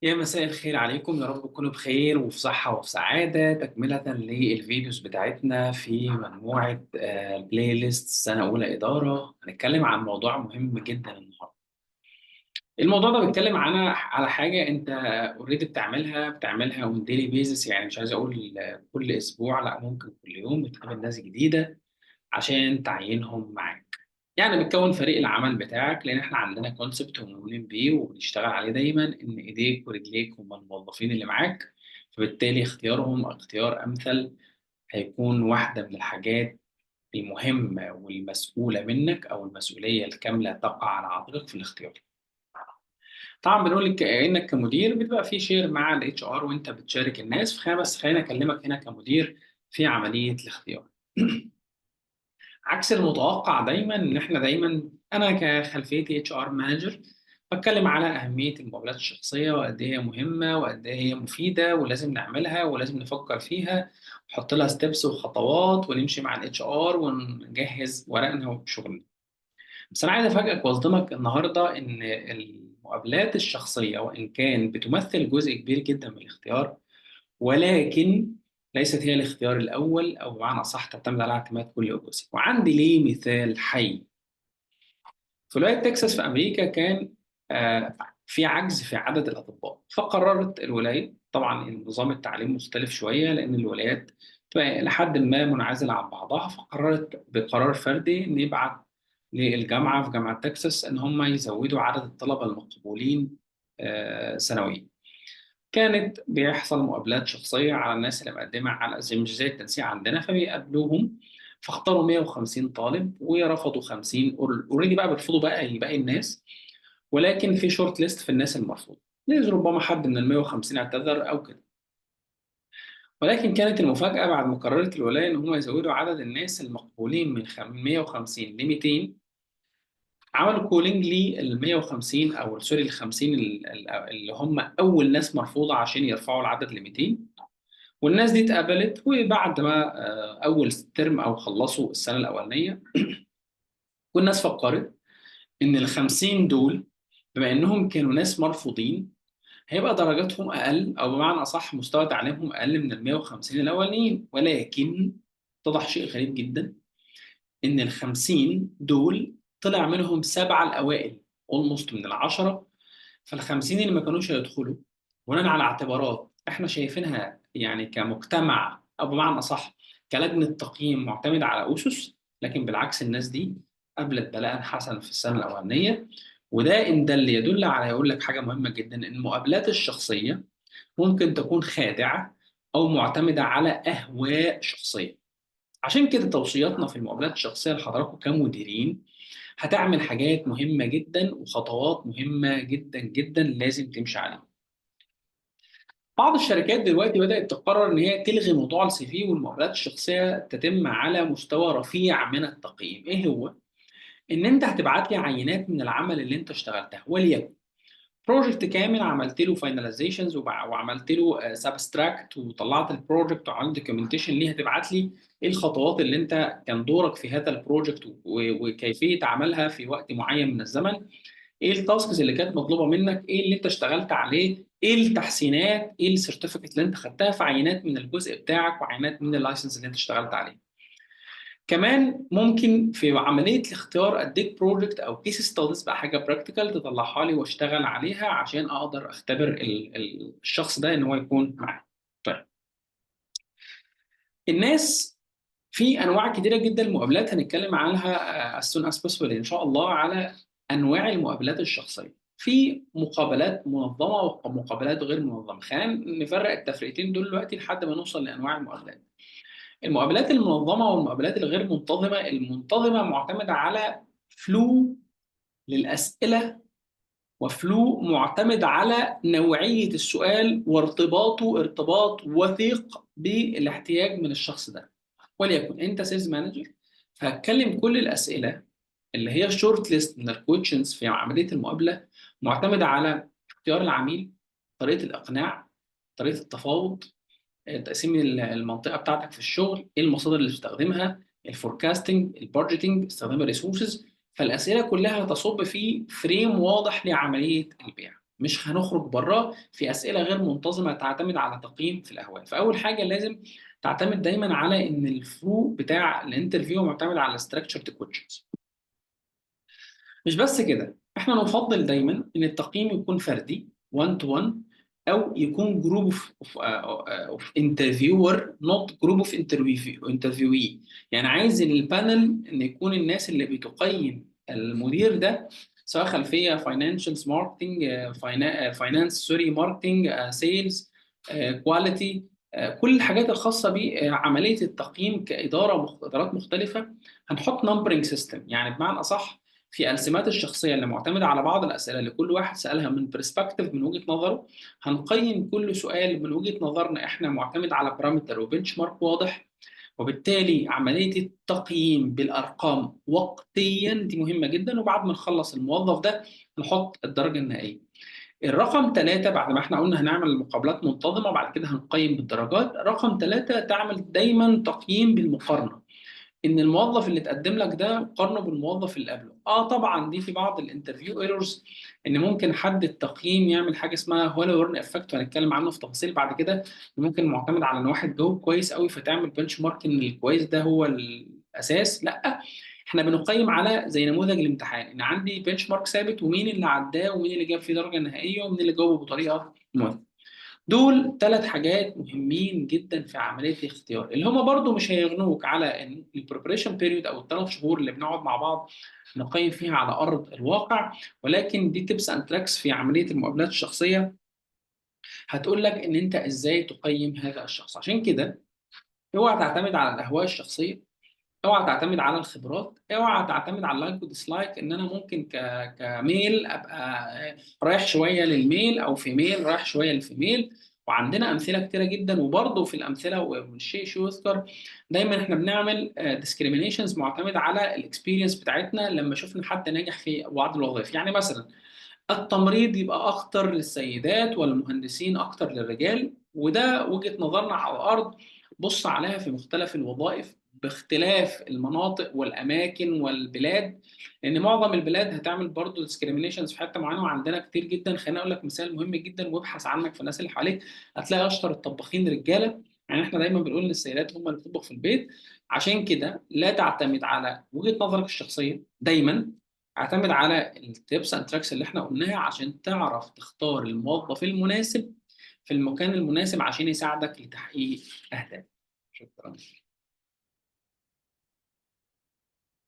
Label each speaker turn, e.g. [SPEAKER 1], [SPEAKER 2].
[SPEAKER 1] يا مساء الخير عليكم، يا رب تكونوا بخير وفي صحة وفي سعادة. تكملة للفيديوز بتاعتنا في مجموعة بلاي ليست سنة أولى إدارة. هنتكلم عن موضوع مهم جدا النهاردة. الموضوع ده بيتكلم على حاجة أنت اوريدي بتعملها اون ديلي بيزس، يعني مش عايز أقول كل أسبوع، لا ممكن كل يوم بتقابل ناس جديدة عشان تعينهم معاك. يعني بتكون فريق العمل بتاعك، لان احنا عندنا كونسبت ومؤمنين بيه وبنشتغل عليه دايما، ان ايديك ورجليك هم الموظفين اللي معاك. فبالتالي اختيارهم اختيار امثل هيكون واحده من الحاجات المهمه والمسؤوله منك، او المسؤوليه الكامله تقع على عاتقك في الاختيار. طبعا بنقول لك انك كمدير بتبقى في شير مع الاتش ار وانت بتشارك الناس، بس خلينا اكلمك هنا كمدير في عمليه الاختيار. عكس المتوقع دايما، ان احنا دايما انا كخلفيتي اتش ار مانجر بتكلم على اهميه المقابلات الشخصيه، وقد ايه هي مهمه وقد ايه هي مفيده ولازم نعملها ولازم نفكر فيها، نحط لها ستيبس وخطوات ونمشي مع الاتش ار ونجهز ورقنا وشغلنا. بس انا عايز افاجئك واصدمك النهارده ان المقابلات الشخصيه وان كان بتمثل جزء كبير جدا من الاختيار، ولكن ليست هي الاختيار الأول، أو بمعنى صح تعتمد على اعتماد كل جزء. وعندي ليه مثال حي. في ولاية تكساس في أمريكا كان في عجز في عدد الأطباء، فقررت الولاية، طبعا النظام التعليم مختلف شوية لأن الولايات تبقى لحد ما منعزلة عن بعضها، فقررت بقرار فردي إن يبعت للجامعة في جامعة تكساس إن هم يزودوا عدد الطلبة المقبولين سنويا. كانت بيحصل مقابلات شخصية على الناس اللي مقدمة على مش زي التنسيق عندنا، فبيقابلوهم. فاختاروا 150 طالب ورفضوا 50. اوريدي بقى بيرفضوا بقى باقي الناس، ولكن في شورت ليست في الناس المرفوضة، لأن ربما حد من ال 150 اعتذر أو كده. ولكن كانت المفاجأة بعد ما قررت الولاية إن هم يزودوا عدد الناس المقبولين من 150 ل 200، عملوا كولينج لل 150 او سوري ال 50 اللي هم اول ناس مرفوضه عشان يرفعوا العدد ل 200. والناس دي اتقبلت، وبعد ما اول ترم او خلصوا السنه الاولانيه، والناس فكرت ان ال 50 دول بما انهم كانوا ناس مرفوضين هيبقى درجاتهم اقل، او بمعنى اصح مستوى تعليمهم اقل من ال 150 الاولانيين. ولكن اتضح شيء غريب جدا، ان ال 50 دول طلع منهم سبعه الاوائل، اولموست من العشره. فال 50 اللي ما كانوش هيدخلوا بناء على اعتبارات احنا شايفينها يعني كمجتمع، او بمعنى اصح كلجنه تقييم معتمده على اسس، لكن بالعكس الناس دي قابلت بلاء حسن في السنه الاولانيه. وده ان ده اللي يدل على، يقول لك حاجه مهمه جدا، ان المقابلات الشخصيه ممكن تكون خادعه او معتمده على اهواء شخصيه. عشان كده توصياتنا في المقابلات الشخصيه لحضراتكم كمديرين، هتعمل حاجات مهمة جدا وخطوات مهمة جدا جدا لازم تمشي عليها. بعض الشركات دلوقتي بدأت تقرر إن هي تلغي موضوع السي في، والمقابلات الشخصية تتم على مستوى رفيع من التقييم. إيه هو؟ إن أنت هتبعت لي عينات من العمل اللي أنت اشتغلتها، وليكن بروجكت كامل عملت له فايناليزيشنز وعملت له سبستراكت وطلعت البروجكت وعملت دوكيومنتيشن ليه، هتبعت لي ايه الخطوات اللي انت كان دورك في هذا البروجكت وكيفيه عملها في وقت معين من الزمن، ايه التاسكس اللي كانت مطلوبه منك، ايه اللي انت اشتغلت عليه، ايه التحسينات، ايه السيرتيفيكت اللي انت خدتها في عينات من الجزء بتاعك وعينات من اللايسنس اللي انت اشتغلت عليه. كمان ممكن في عمليه الاختيار اديك بروجكت او كيس ستاديز بقى، حاجه براكتيكال تطلعها لي واشتغل عليها عشان اقدر اختبر الشخص ده ان هو يكون معايا. طيب، الناس في انواع كتيره جدا المقابلات هنتكلم عنها as soon as possible ان شاء الله، على انواع المقابلات الشخصيه. في مقابلات منظمه ومقابلات غير منظمه. خلينا نفرق التفرقتين دول دلوقتي لحد ما نوصل لانواع المقابلات. المقابلات المنظمه والمقابلات الغير منتظمه، المنتظمه معتمده على فلو للاسئله، وفلو معتمد على نوعيه السؤال وارتباطه ارتباط وثيق بالاحتياج من الشخص ده. وليكن انت سيلز مانجر، فهتكلم كل الاسئله اللي هي شورت ليست من الكويشنز في عمليه المقابله معتمده على اختيار العميل، طريقه الاقناع، طريقه التفاوض، تقسيم المنطقه بتاعتك في الشغل، ايه المصادر اللي بتستخدمها، الفوركاستنج، البادجيتنج، استخدام الريسورسز. فالاسئله كلها تصب في فريم واضح لعمليه البيع. مش هنخرج براه في اسئله غير منتظمه تعتمد على تقييم في الاهوال. فاول حاجه لازم تعتمد دايما على ان الفلو بتاع الانترفيو معتمد على structured questions. مش بس كده، احنا نفضل دايما ان التقييم يكون فردي 1 to 1، او يكون جروب اوف انترفيور نوت جروب اوف انترفيوي. يعني عايز ان البانل ان يكون الناس اللي بتقيم المدير ده سواء خلفيه فاينانشالز ماركتنج، فاينانس سوري ماركتنج، سيلز، كواليتي، كل الحاجات الخاصه بعمليه التقييم ادارات مختلفه. هنحط نمبرنج سيستم، يعني بمعنى اصح في السمات الشخصيه اللي معتمده على بعض الاسئله اللي كل واحد سالها من برسبكتيف من وجهه نظره. هنقيم كل سؤال من وجهه نظرنا احنا معتمد على بارامتر وبنش مارك واضح. وبالتالي عمليه التقييم بالارقام وقتيا دي مهمه جدا، وبعد ما نخلص الموظف ده نحط الدرجه النهائيه. الرقم ثلاثة، بعد ما احنا قلنا هنعمل مقابلات منتظمة بعد كده هنقيم بالدرجات، رقم ثلاثة تعمل دايما تقييم بالمقارنة. ان الموظف اللي اتقدم لك ده قارنه بالموظف اللي قبله. طبعا دي في بعض الانترفيو ايرورز، ان ممكن حد التقييم يعمل حاجه اسمها هولو ورن افكت، وهنتكلم عنه في تفاصيل بعد كده. ممكن معتمد على ان واحد جاوب كويس قوي فتعمل بنش مارك ان الكويس ده هو الاساس. لا، احنا بنقيم على زي نموذج الامتحان، ان عندي بنش مارك ثابت ومين اللي عداه ومين اللي جاب فيه درجه نهائيه ومين اللي جاوبه بطريقه موثقه. دول ثلاث حاجات مهمين جدا في عمليه الاختيار، اللي هم برضو مش هيغنوك على ان البريبريشن بيريود او الثلاث شهور اللي بنقعد مع بعض نقيم فيها على ارض الواقع. ولكن دي تيبس اند تراكس في عمليه المقابلات الشخصيه هتقول لك ان انت ازاي تقيم هذا الشخص. عشان كده اوعى تعتمد على الاهواء الشخصيه، اوعى تعتمد على الخبرات، اوعى تعتمد على اللايك وديسلايك. ان انا ممكن كميل ابقى رايح شويه للميل، او في ميل رايح شويه للفيميل. وعندنا امثله كتيره جدا. وبرضه في الامثله والشيء شو يذكر دايما احنا بنعمل ديسكريميشنز معتمد على الاكسبيرينس بتاعتنا لما شفنا حد ناجح في بعض الوظائف. يعني مثلا التمريض يبقى اكتر للسيدات والمهندسين اكتر للرجال، وده وجهة نظرنا على الارض. بص عليها في مختلف الوظائف باختلاف المناطق والاماكن والبلاد، لان معظم البلاد هتعمل برضه ديسكريميشنز في حته معينه، وعندنا كتير جدا. خليني اقول لك مثال مهم جدا، وابحث عنك في الناس اللي حواليك هتلاقي اشطر الطباخين رجاله. يعني احنا دايما بنقول ان السيدات هم اللي بتطبخ في البيت. عشان كده لا تعتمد على وجهة نظرك الشخصيه دايما، اعتمد على التيبس اند تراكس اللي احنا قلناها عشان تعرف تختار الموظف المناسب في المكان المناسب عشان يساعدك لتحقيق اهدافك. شكرا.